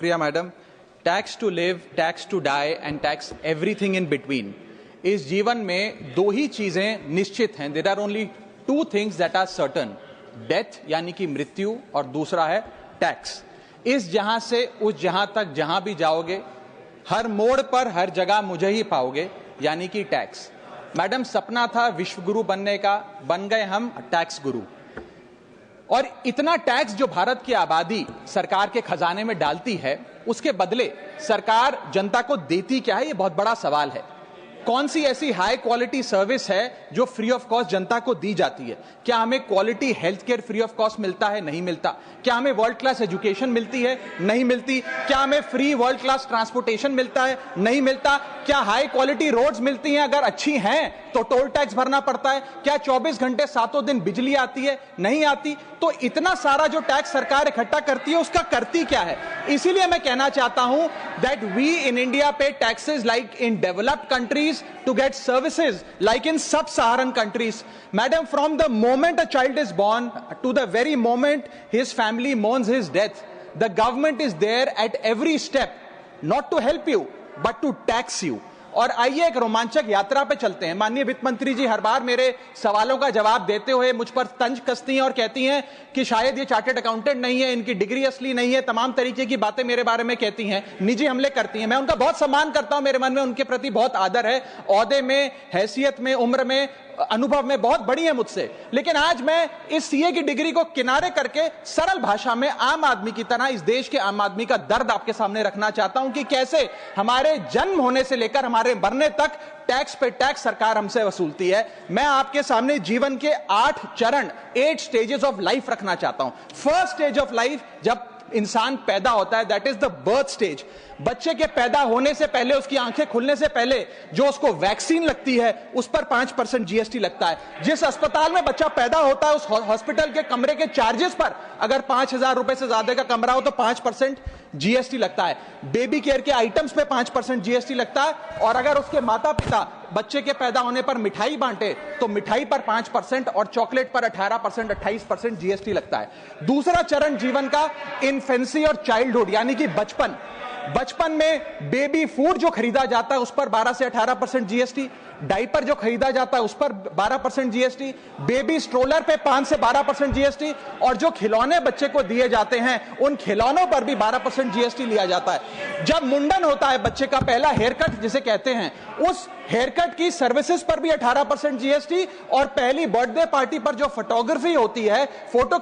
Priya madam, tax to live, tax to die and tax everything in between. इस जीवन में दो ही चीजें निश्चित हैं। There are only two things that are certain, death यानी कि मृत्यु, और दूसरा है टैक्स। इस जहां से उस जहां तक जहां भी जाओगे, हर मोड़ पर हर जगह मुझे ही पाओगे, यानी कि टैक्स। मैडम, सपना था विश्व गुरु बनने का, बन गए हम टैक्स गुरु। और इतना टैक्स जो भारत की आबादी सरकार के खजाने में डालती है, उसके बदले सरकार जनता को देती क्या है, ये बहुत बड़ा सवाल है। कौन सी ऐसी हाई क्वालिटी सर्विस है जो फ्री ऑफ कॉस्ट जनता को दी जाती है? क्या हमें quality health care free of cost मिलता है? नहीं मिलता। क्या हमें वर्ल्ड क्लास एजुकेशन मिलती है? नहीं मिलती। क्या हमें फ्री वर्ल्ड क्लास ट्रांसपोर्टेशन मिलता है? नहीं मिलता। क्या हाई क्वालिटी रोड्स मिलती हैं? अगर अच्छी हैं तो टोल टैक्स भरना पड़ता है। क्या 24 घंटे 7 दिन बिजली आती है? नहीं आती। तो इतना सारा जो टैक्स सरकार इकट्ठा करती है, उसका करती क्या है? इसीलिए मैं कहना चाहता हूं दैट वी इन इंडिया पे taxes like in developed countries to get services like in sub-Saharan countries. Madam, from the moment a child is born to the very moment his family mourns his death, the government is there at every step, not to help you but to tax you. और आइए एक रोमांचक यात्रा पे चलते हैं। माननीय वित्त मंत्री जी हर बार मेरे सवालों का जवाब देते हुए मुझ पर तंज कसती हैं और कहती हैं कि शायद ये चार्टर्ड अकाउंटेंट नहीं है, इनकी डिग्री असली नहीं है, तमाम तरीके की बातें मेरे बारे में कहती हैं, निजी हमले करती हैं। मैं उनका बहुत सम्मान करता हूं, मेरे मन में उनके प्रति बहुत आदर है। ओहदे में, हैसियत में, उम्र में, अनुभव में बहुत बड़ी है मुझसे। लेकिन आज मैं इस सीए की डिग्री को किनारे करके सरल भाषा में आम आदमी की तरह इस देश के आम आदमी का दर्द आपके सामने रखना चाहता हूं कि कैसे हमारे जन्म होने से लेकर हमारे मरने तक टैक्स पे टैक्स सरकार हमसे वसूलती है। मैं आपके सामने जीवन के 8 चरण, 8 स्टेजेस ऑफ लाइफ रखना चाहता हूं। फर्स्ट स्टेज ऑफ लाइफ, जब इंसान पैदा होता है, that is the birth stage. बच्चे के पैदा होने से पहले, उसकी आंखें खुलने से पहले जो उसको वैक्सीन लगती है, उस पर 5% जीएसटी लगता है। जिस अस्पताल में बच्चा पैदा होता है, उस हॉस्पिटल के कमरे के चार्जेस पर अगर 5,000 रुपए से ज्यादा का कमरा हो तो 5% जीएसटी लगता है। बेबी केयर के आइटम्स पे 5% जीएसटी लगता है। और अगर उसके माता पिता बच्चे के पैदा होने पर मिठाई बांटे तो मिठाई पर 5% और चॉकलेट पर 18%, 28% जीएसटी लगता है। दूसरा चरण जीवन का इन्फेंसी और चाइल्डहुड यानी कि बचपन। बचपन में बेबी फूड जो खरीदा जाता है उस पर 12 से 18% जीएसटी, डायपर जो खरीदा जाता है उस पर 12% जीएसटी, बेबी स्ट्रोलर पे 5 से 12% जीएसटी, और जो खिलौने बच्चे को दिए जाते हैं उन खिलौनों पर भी 12% जीएसटी लिया जाता है। जब मुंडन होता है बच्चे का, पहला हेयर कट जिसे कहते हैं, उस हेयर कट की सर्विसेज पर भी 18% जीएसटी, और पहली बर्थडे पार्टी पर जो फोटोग्राफी होती है, फोटो